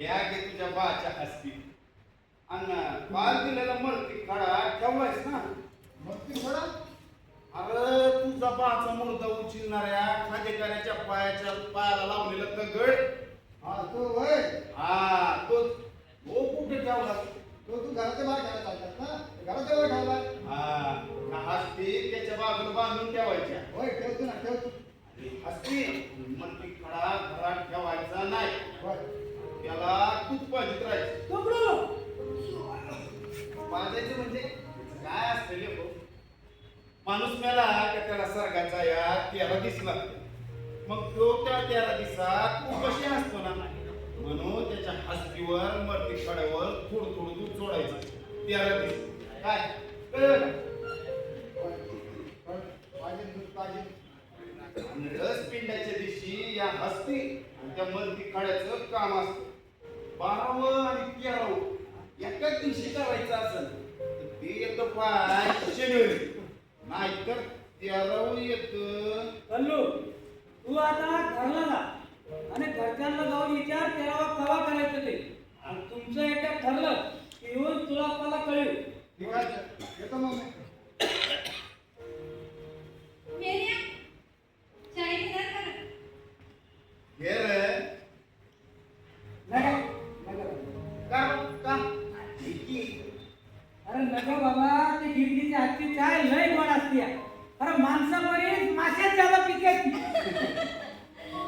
या गे तुझ्या बाच्या हस्ती आणि पाल दिलेला मरती खडा ठेवलायस ना. मग ती थोडा अरे तुझा बाचा मुर्दा उचलणाऱ्या खाजेकऱ्याच्या पायाला लावलेला दगड. हा तो वय हा तो कुठे ठेवला? तू घराच्या बाहेर घालत चालतात ना घराच्या वर ठेवला. हा हस्ती त्याच्या बाजूला बांधून ठेवायच्या. होय ठेवतो ना ठेवतो. हस्ती मरती खडा घरात ठेवायचा नाही. होय त्याला तूच पाहिजे राहायचं. पाजायचं म्हणजे काय असतं रे भाऊ? माणूस मेला का त्याला सर्गाचा या त्याला दिसला. मग तो त्या 13 दिवसात तू कशी असतो ना, म्हणून त्याच्या हस्तीवर मरती खड्यावर थोडं थोडं दूध सोडायचं 13 दिवस. काय कळलं पाहिजे दूध पाहिजे. आणि रस पिंडाच्या दिवशी या हस्ती आणि त्या मरती खड्याचं काम असतं. 12वं आणि 13वं एकाच दिवशी करायचं असेल तर ते येतं पाय शनिवारी, नाहीतर 13वं येतं. कल्लू तू आता घरला जा आणि घरच्यांना जाऊन विचार तेरावा कवा करायचं ते. आणि तुमचं एकदा ठरलं की येऊन तुला मला कळेल. ठीक आहे येतो मग मी. मेरिया चाय घेणार का? हे रे नका नका. का की अरे नका बाबा, ते गिरगीची हातची चाय लय गोड असते. अरे माणसापरी माशात ज्यादा पिकेल.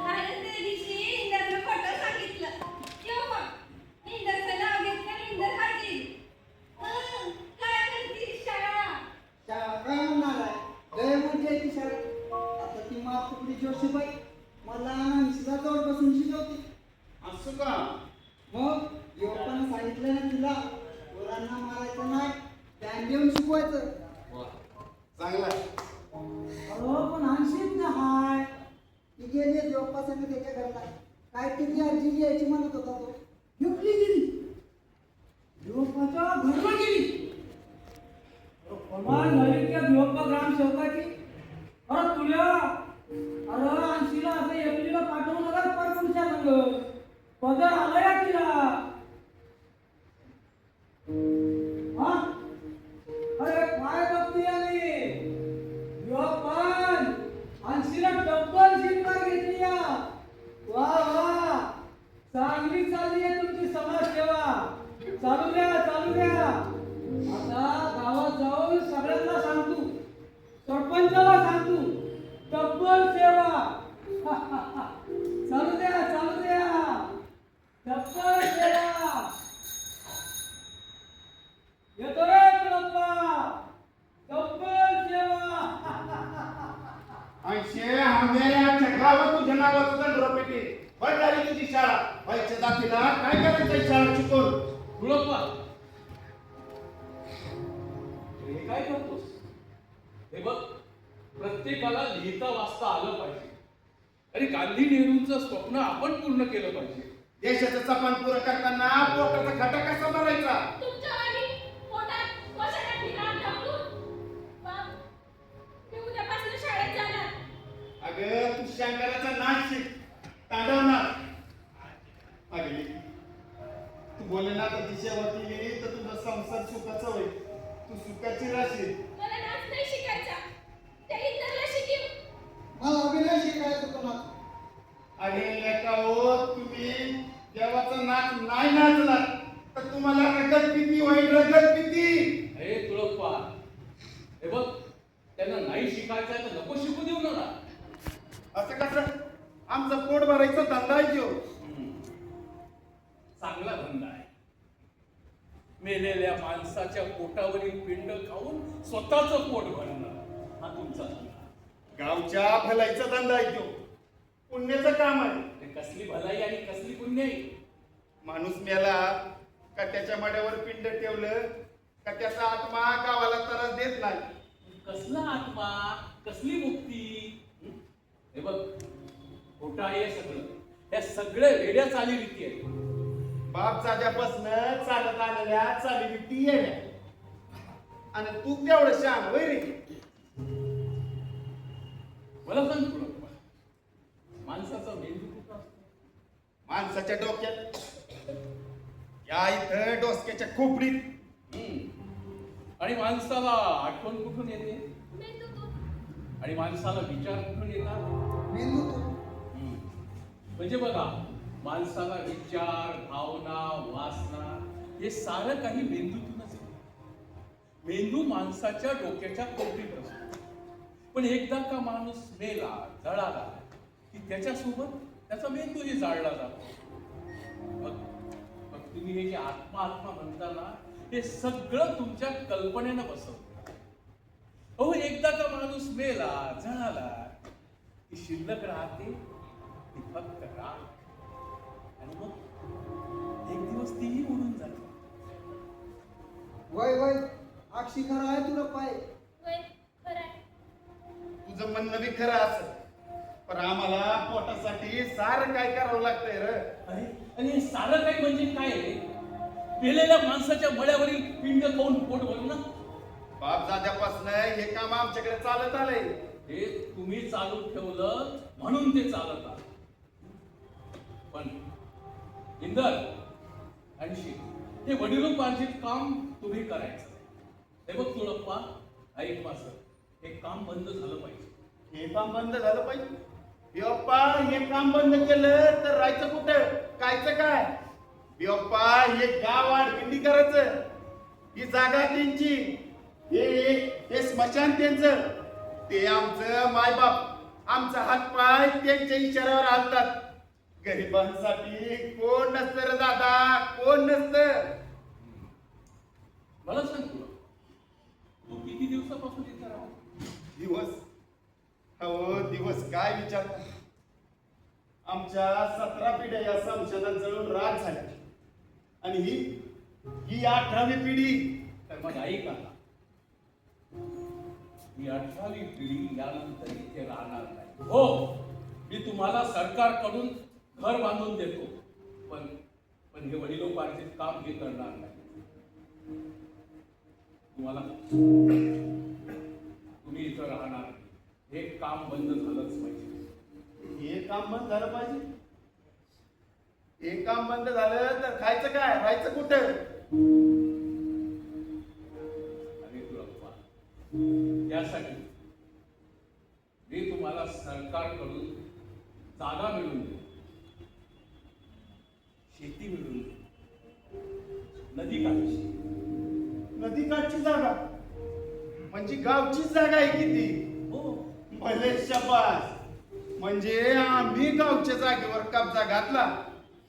अरे त्या दिवशी इंदरनं खोटं सांगितलं. केव्हा? इंदरचं नाव घेतलं आणि इंदर हाजीर. काय म्हणती शाळा? शाळा काय म्हणणार आहे लय मजा येते शाळेत. आता ती माप तुकडी जोशीबाई मला निशिला जवळ बसून शिकवते. असं का? मग योपानं सांगितलं ना तुला पोरांना मारायचं नाही ध्यान देऊन शिकवायचं. चांगला अहो पण आणशील ना हाय ती गेली देवपासाठी त्याच्या घरला काय किती अर्जी यायची म्हणत होता तो युक्ली गेली देवप्पाच्या घरला गेली. कमाल झाली त्या देवप्पा ग्रामसेवकाची. अरे तुला अरे आणशीला असं एकलीला पाठवून नका पर तुमच्या संग पदर आला या तिला. हा अरे काय बघतोय आम्ही देवप्पान आणशीला डब्बल शिकार घेतली या. वा वा चांगली चालली आहे तुमची समाजसेवा. चालू द्या चालू द्या. आता गावात जाऊन सगळ्यांना सांगतो, सरपंचाला सांगतो डब्बल सेवा. चालू द्या चालू द्या डब्बल सेवा. येतो रे तुळप्पा डब्बल सेवा. 80 आंब्याच्या चक्रावर तुझ्या नावाचं दंड पेटी बंडारी तुझी शाळा. व्हायच्या जातीला काय करायचं शाळा शिकवून? तुळप्पा हे काय करतोस? हे बघ, प्रत्येकाला लिहिता वाचता आलं पाहिजे आणि गांधी नेहरूंचं स्वप्न आपण पूर्ण केलं पाहिजे. देशाचं चपान पुरं करताना पोटाचा खटा कसा भरायचा? तुमच्या वाणी पोटात कशाला ठिकाण ढकलून? बाप, मी उद्यापासून शाळेत जाणार. अगं तू शंकराचा नाच शिक, तांडवणार. अगं तू बोले ना तर दिशेवरती गेली तर तुझा संसार सुखाचा होईल. तू सुखाची राशील. मला नाच नाही शिकायचा. त्या इंदरला शिकव. मला अभिनय शिकायचं पुन्हा. अरे लेका हो, तुम्ही देवाचा नाच नाही नाचलात तर तुम्हाला रगत किती होईल, रगत किती. हे तुळप्पा, हे बघ, त्यांना नाही शिकायचं आहे तर नको शिकू देऊ नका. असं कसं? आमचं पोट भरायचं धंदा आहे त्यो. चांगला धंदा आहे. मेलेल्या माणसाच्या पोटावरील पिंड खाऊन स्वतःचं पोट भरणं हा तुमचा धंदा. गावच्या भलाईचा धंदा आहे त्यो. पुण्याचं काम आहे. हे कसली भलाई आणि कसली पुण्याई. माणूस मेला का त्याच्या माड्यावर पिंड ठेवलं का त्याचा आत्मा गावाला त्रास देत नाही. कसला आत्मा, कसली मुक्ती. हे बघ, खोटं आहे हे सगळं. या सगळ्या वेड्या चालीरीती आहेत. बाप साध्यापासनं चालत आलेल्या चालीरीती येण्या आणि तू तेवढं शान वय रे. मला सांग तुळप्पा, माणसाचा मेंदू कुठं असतो? माणसाच्या डोक्यात या इथं डोसक्याच्या खोपडीत. आणि माणसाला आठवण कुठून येते मेंदूतून. आणि माणसाला विचार कुठून येतात? मेंदूतून. म्हणजे बघा, माणसाला विचार, भावना, वासना हे सारं काही मेंदूतूनच येतं. मेंदू माणसाच्या डोक्याच्या कोपरीत असतो. पण एकदा का माणूस मेला, जळाला की त्याच्यासोबत त्याचा मेंदूही जाळला जातो. मग तुम्ही हे जे आत्मा आत्मा म्हणता ना, हे सगळं तुमच्या कल्पनेनं बसवतं. हो, एकदा का माणूस मेला, जळाला की शिल्लक राहते ती फक्त राख. आणि मग एक दिवस तीही उडून जाते. वय वय अक्षी खरं आहे तुला पाय. वय खरंय. तुझं म्हणणं बी खरं असं, पण आम्हाला पोटासाठी सारं काय करावं लागतंय र. आणि हे सारं काही म्हणजे काय रे? मेलेल्या माणसाच्या मळ्यावरील पिंड खाऊन पोट भरून ना. बाप दाद्यापासून हे काम आमच्याकडे चालत आलंय. हे तुम्ही चालू ठेवलं म्हणून ते चालत आलं. पण इंदर आणि शेती हे वडिलोपार्जित काम तुम्ही करायचं. हे बघ तुळप्पा, ऐक माझं, हे काम बंद झालं पाहिजे. हे काम बंद झालं पाहिजे. बियप्पा, हे काम बंद केलं तर राहायचं कुठं, कायचं काय? बियप्पा, हे गाव आडपिंडी करायचं, ही जागा त्यांची, हे स्मशान त्यांचं, ते आमचं मायबाप, आमचा हातपाय त्यांच्या इशाऱ्यावर हालतात. गरिबांसाठी कोण नसतं रे दादा, कोण नसतं. मला सांग तुला, तू किती दिवसापासून इथं राहा? दिवस, हो दिवस काय विचारता. आमच्या 17 पिढ्या या संशोधन जळून राग झाल्या आणि ही 18वी पिढी. तर मग ऐक आता, ही 18वी पिढी यानंतर इथे राहणार नाही. हो, मी तुम्हाला सरकारकडून घर बांधून देतो, पण हे वडिलोपार्जित काम हे करणार नाही. तुम्ही इथं राहणार नाही. हे काम बंद झालंच पाहिजे. हे काम बंद झालं पाहिजे. हे काम बंद झालं तर खायचं काय, राहायचं कुठं? अरे तुळप्पा, यासाठी मी तुम्हाला सरकारकडून जागा मिळवून देतो, शेती मिळवून देतो, नदी काठची. नदी काठची जागा म्हणजे गावचीच जागा आहे किती. हो, भले शबास. म्हणजे आम्ही गावच्या जागेवर कब्जा घातला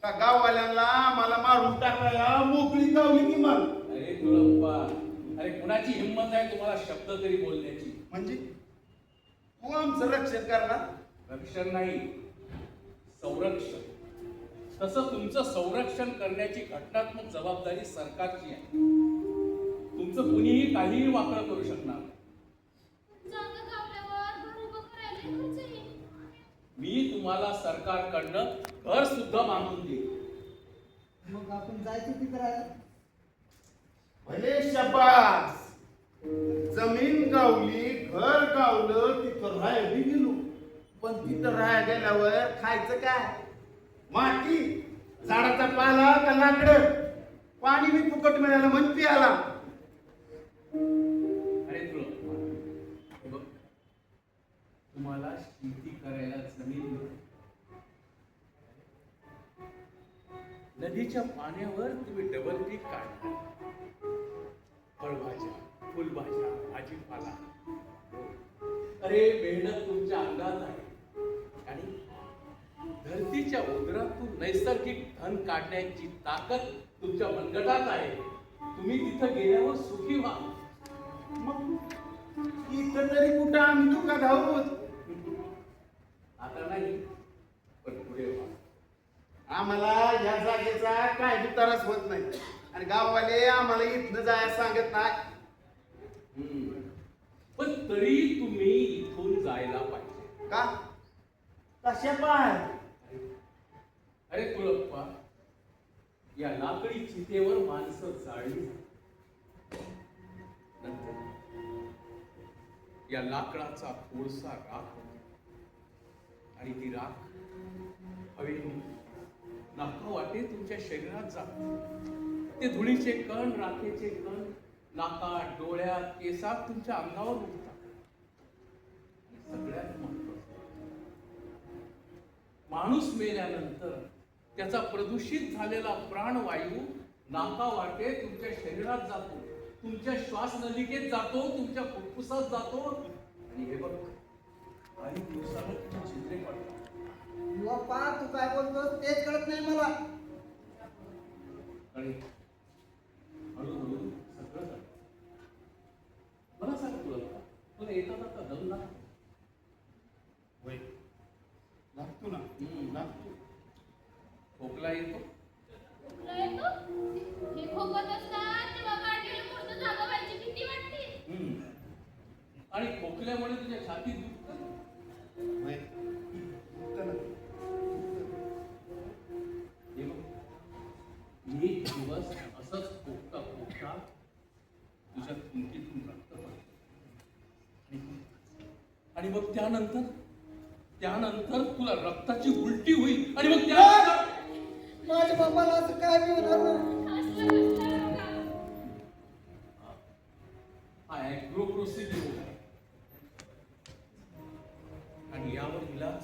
का गाववाल्यांना आम्हाला मारून टाकायला मोकळी गावली की मग. अरे तुळप्पा, अरे कुणाची हिंमत आहे तुम्हाला शब्द तरी बोलण्याची? म्हणजे तू आमचं रक्षण करणार? रक्षण नाही, संरक्षण. तसं तुमचं संरक्षण करण्याची घटनात्मक जबाबदारी सरकारची आहे. तुमचं कुणीही काहीही वाकड करू शकणार नाही. जागा गावल्यावर घर उभं करायला खर्च येईल. मी तुम्हाला सरकारकडनं घर सुद्धा बांधून देईन. मग आपण जायचं तिथं राहायला. भले शबास. जमीन गावली, घर गावलं, तिथं राहायला गेलो. पण तिथं राहायला गेल्यावर खायचं काय? माती, झाडाचा पाला का लाकडं? पाणी बी फुकट मिळालं म्हण पियाला. अरे तुळप्पा, हे बघ, तुम्हाला शेती करायला जमीन मिळते. नदीच्या पाण्यावर तुम्ही डबल पीक काढता. फळभाज्या, फुलभाज्या, भाजीपाला. अरे मेहनत तुमच्या अंगात आहे आणि धरतीच्या उदरातून नैसर्गिक धन काढण्याची ताकद तुमच्या मनगटात आहे. तुम्ही तिथं गेल्यावर सुखी व्हा. मग इथं तरी कुठं आम्ही दुःखात आहोत. आता नाही, पण पुढे व्हा. आम्हाला या जागेचा काय बी त्रास होत नाही आणि गाववाले आम्हाला इथनं जायला सांगत नाही. पण तरी तुम्ही इथून जायला पाहिजे. का? कशा पाय? अरे तुळप्पा, या लाकडी चितेवर माणसं जाळली. नंतर या लाकडाचा कोळसा राख होती आणि ती राख हवेने नाका वाटे तुमच्या शरीरात जात ते धुळीचे कण, राखेचे कण नाकात, डोळ्यात, केसात तुमच्या अंगावर उठतात. सगळ्यात महत्वाचं, माणूस मेल्यानंतर त्याचा प्रदूषित झालेला प्राणवायू नाका वाटे तुमच्या शरीरात जातो, तुमच्या श्वासनलिकेत जातो, तुमच्या फुफ्फुसात जातो आणि हे बघ काही दिवसानं तुमची छिद्रे पडतात. बाप्पा तू काय बोलतोस तेच कळत नाही मला. आणि हळूहळू सगळं झालं. मला सांग तुला येता जाता दम लागतो? होय लागतो ना, लागतो. खोकला येतो? खोकला येतो? हे खोकत असतात तेव्हा काढलेलं मोठं जागा व्हायची भीती वाटते. आणि खोकल्यामुळे तुझ्या छातीत दुखतं? होय दुखतं ना. हे बघ, एक दिवस असंच खोकता खोकता तुझ्या थुंकीतून रक्त पडतं. आणि मग त्यानंतर तुला रक्ताची उलटी होईल आणि मग त्यानंतर माझ्या बाप्पाला असं काय बी होणार नाही. असलं कसलं बघा. हा ॲग्रोप्रोसिटी रोग आहे आणि यावर इलाज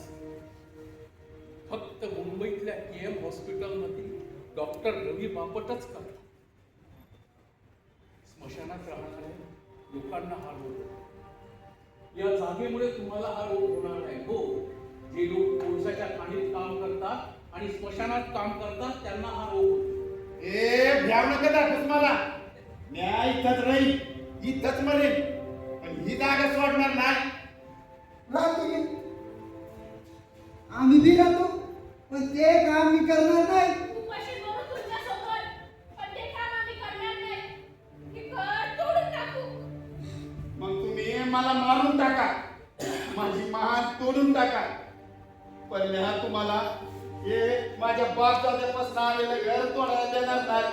फक्त मुंबईतल्या KM हॉस्पिटलमधील डॉक्टर रवी बापटच करतात. स्मशानात राहणाऱ्या लोकांना हा रोग होतो. या जागेमुळे तुम्हाला हा रोग होणार नाही. हो, जे लोक कोळशाच्या खाणीत काम करतात आणि स्मशानात काम करतात त्यांना हा रोग होतो. ए भ्याव नका दाखवूस मला. म्या इथंच राहील, इथंच मरेल, पण ही जागा सोडणार नाही. राहतो की आम्ही बी राहतो पण ते काम मी करणार नाही. उपाशी मरू तुमच्यासोबत, पण ते काम आम्ही करणार नाही. हे घर तोडून टाकू. मग तुम्ही मला मारून टाका, माझी मान तोडून टाका, पण मी हा तुम्हाला हे माझ्या बाप दाद्यापासून आलेलं घर तोडायला देणार नाही.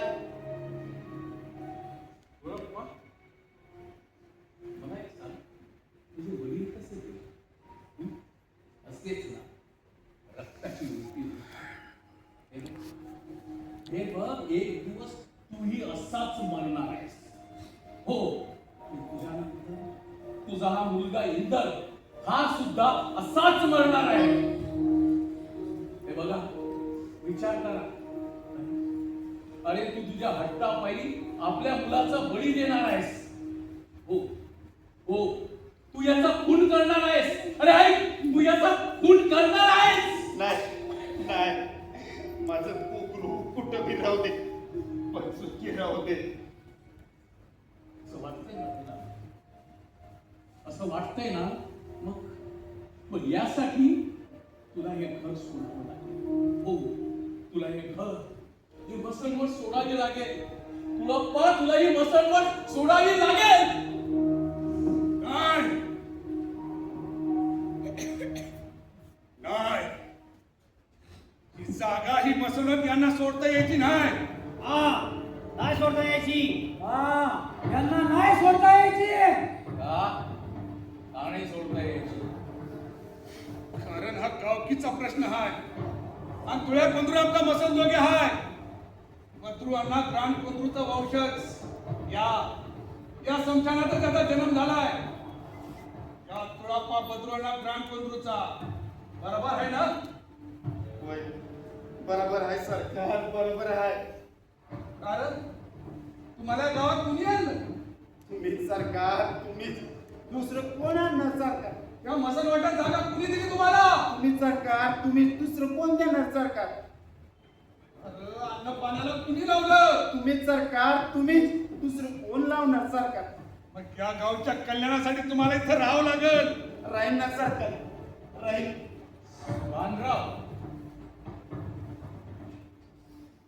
ओळख मग? मला एक सांग, तुझे वडील कसे होते? असेच ना, रक्ताची उलटी होती. हे बघ, एक दिवस तूही असाच मरणार आहेस. हो, तुझ्यानंतर तुझा हा मुलगा इंदर हा सुद्धा असाच मरणार आहे. हे बघा, विचार करा. अरे तू तुझ्या हट्टापायी आपल्या मुलाचा बळी देणार आहेस. हो हो, तू याचा खून करणार आहेस. अरे ऐक, तू याचा खून करणार आहेस. नाही नाही, माझं कुकरू कुठं बी राहू दे, पण सुखी राहू दे. असं वाटतंय ना तुला? असं वाटतंय ना? मग यासाठी तुला हे घर सोडावं लागेल. हो, तुला हे घर, ही मसणवट सोडावी लागेल. तुला ही मसणवट सोडावी लागेल. नाही नाही, ही जागा ही मसणत यांना सोडता यायची नाही. नाही सोडता यायची. यांना नाही सोडता यायची. का नाही सोडता यायची? कारण हा गावकीचा प्रश्न हाय आणि तुळ्या पंधरू आमचा मसल दोघे हाय. पंधरू अण्णा ग्रांड पंधरूचा वंशज, या संस्थानातच त्याचा जन्म झालाय. या तुळाप्पा पंधरू अण्णा ग्रांड पंधरूचा. बरोबर आहे ना? होय, बरोबर आहे सरकार, बरोबर आहे. कारण तुम्हाला गावात कुणी आणलं? तुम्हीच सरकार, तुम्हीच. दुसरं कोण आणणार सरकार? या मसलवाटात जागा कुणी दिली तुम्हाला? तुम्हीच सरकार, तुम्हीच. दुसरं कोण देणार सरकार? अरे अन्न पाण्याला कुणी लावलं? तुम्हीच सरकार, तुम्हीच. दुसरं कोण लावणार सरकार? मग या गावच्या कल्याणासाठी तुम्हाला इथं राहावं लागेल. राहील ना सरकार, राहील. वानराव,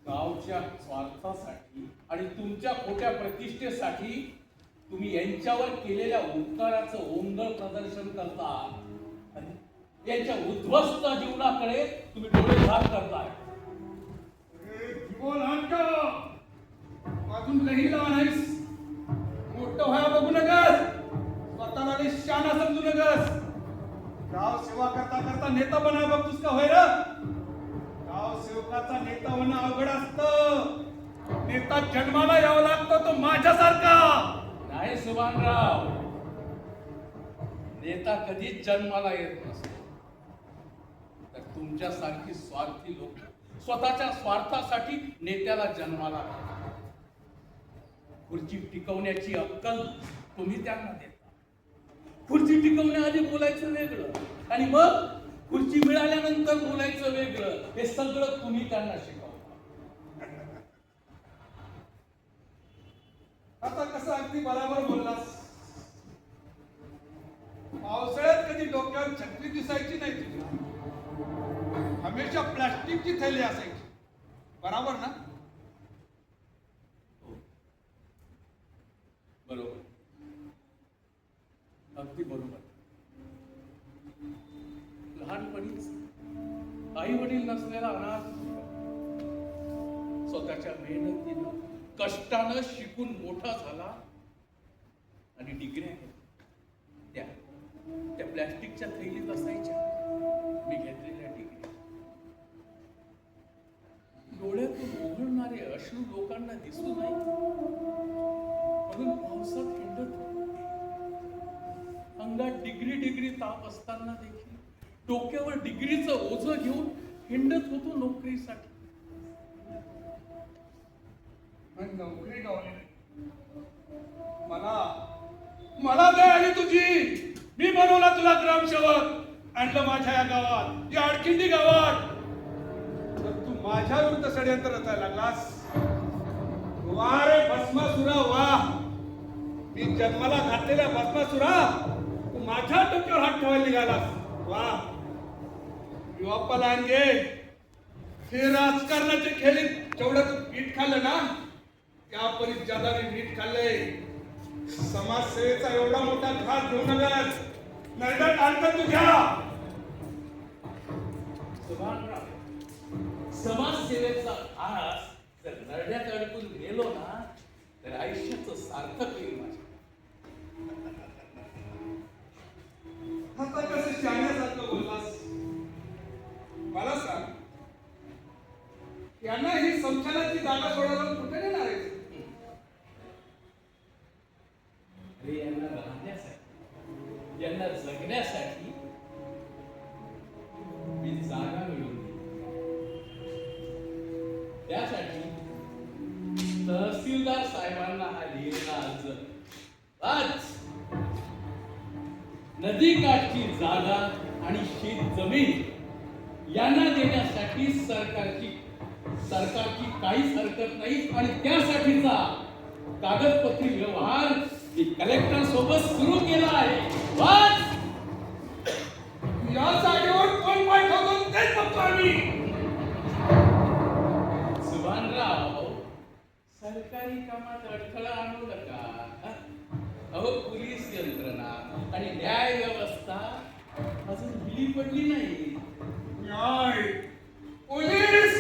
गावच्या स्वार्थासाठी आणि तुमच्या खोट्या प्रतिष्ठेसाठी तुम्ही यांच्यावर केलेल्या उपकाराचं ओंगळ प्रदर्शन करता. यांच्या उद्ध्वस्त जीवनाकडे तुम्ही डोळे झाक करताय. अजून लई लहान आहेस, मोठं व्हायला बघू नकस, स्वतःला लई शाना समजू नकस. गाव सेवा करता करता नेता बनाय बघतोस का होय र? गाव सेवकाचा नेता होणं अवघड असतं. नेता जन्माला यावं लागतो तो माझ्यासारखा. नाही सुभानराव, नेता कधीच जन्माला येत नसतो. तर तुमच्यासारखी स्वार्थी लोक स्वतःच्या स्वार्थासाठी नेत्याला जन्माला घालतात. खुर्ची टिकवण्याची अक्कल तुम्ही त्यांना देता. खुर्ची टिकवण्याआधी बोलायचं वेगळं आणि मग खुर्ची मिळाल्यानंतर बोलायचं वेगळं. हे सगळं तुम्ही त्यांना शिकवता. आता कसं अगदी बरोबर बोललास. पावसाळ्यात कधी डोक्यावर छत्री दिसायची नाही तुझ्या. हमेशा प्लास्टिकची थैली असायची. बरोबर ना? बरोबर, अगदी बरोबर. लहानपणीच आई वडील नसलेला अनाथ स्वतःच्या मेहनतीनं कष्टानं शिकून मोठा झाला आणि डिग्र्या घेतल्या. त्या प्लॅस्टिकच्या थैलीत असायच्या. मी घेतलेल्या डिग्री डोळ्यातून उघडणारे अश्रू लोकांना दिसू नये म्हणून पावसात हिंडत होतो. अंगात डिग्री ताप असताना देखील डोक्यावर डिग्रीचं ओझं घेऊन हिंडत होतो नोकरीसाठी. पण नोकरी गावली. मला दे आली तुझी. मी बनवला तुला ग्रामसेवक. आणलं माझ्या या गावात, या अडकिंडी गावात. तर तू माझ्या विरुद्ध षडयंत्र रचायला लागलास. वा रे भस्मासुरा वा. मी जन्माला घातलेल्या भस्मासुरा तू माझ्या डोक्यावर हात ठेवायला निघालास. वा युवाप्पा लांगे, हे राजकारणाचे खेळी जेवढं तू पीठ खाल्लं ना त्या परीत जादाने मीठ खाल्लंय. समाजसेवेचा एवढा मोठा घात घेऊ नव्यास नरड्यात आणतं तुझ्या. सुभानराव, समाजसेवेचा आस जर नरड्यात अडकून गेलो ना तर आयुष्याचं सार्थक होईल माझ्या. आता कसं शाण्यासारखं बोललास. मला सांग, यांना ही संचालनाची जागा सोडायला कुठे नेणार आहे? अरे यांना राहण्यासाठी, यांना जगण्यासाठी मी जागा मिळवून दिली. त्यासाठी तहसीलदार साहेबांना हा लिहिलेला अर्ज आज नदीकाठची जागा आणि शेत जमीन यांना देण्यासाठी सरकारची काहीच हरकत नाही आणि त्यासाठीचा कागदपत्री व्यवहार मी कलेक्टर सोबत सुरू केला आहे. वाच! या जागेवर कोण पाय ठेवतो तेच बघतो आम्ही. सुभानराव, सरकारी कामात अडथळा आणू नका. अहो, पोलीस यंत्रणा आणि न्याय व्यवस्था अजून ढिली पडली नाही. न्याय, पोलीस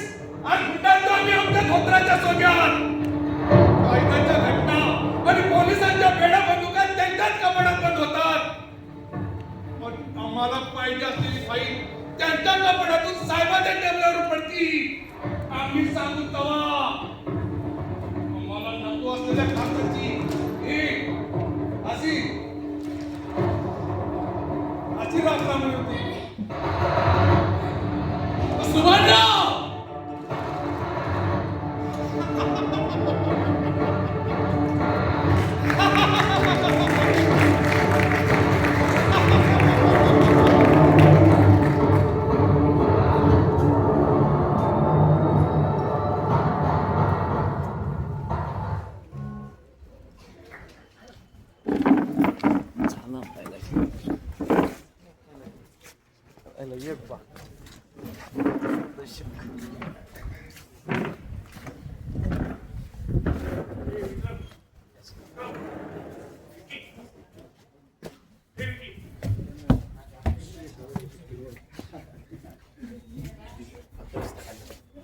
आणि गुंडांचा आम्ही आमच्या धोत्राच्या सोबत. कायद्याच्या घटना आणि पोलिसांच्या बेड्या बंदुका त्यांच्याच कपाटात बंद होतात. मग आम्हाला पाहिजे असलेली फाईल त्यांच्या कपाटातून साहेबांच्या टेबलावर पडती. आम्ही सांगू तवा आम्हाला नको असलेल्या खात्याची अशी रामराम होती. सुभानराव,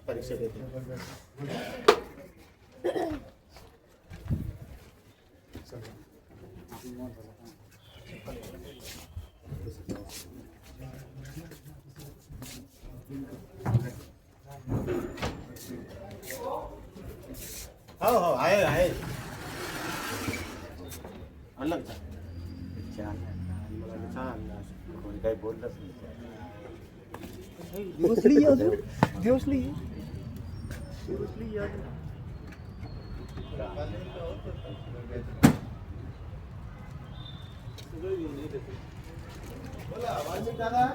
परीक्षा देते. हो हो आहे आहे आणलं का? छान मला छान कोणी काही बोललंच नाही दिवसली अजून दिवसली बोला वाल्मिक दादा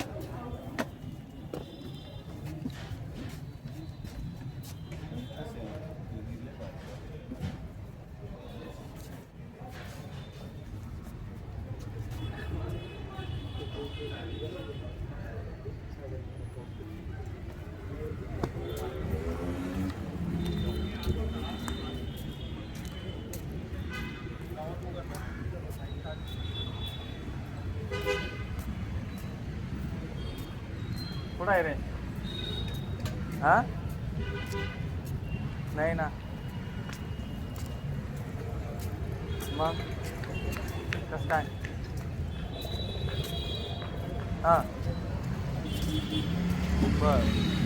कुठं आहे रे हा नाही ना मग कसं काय हां बर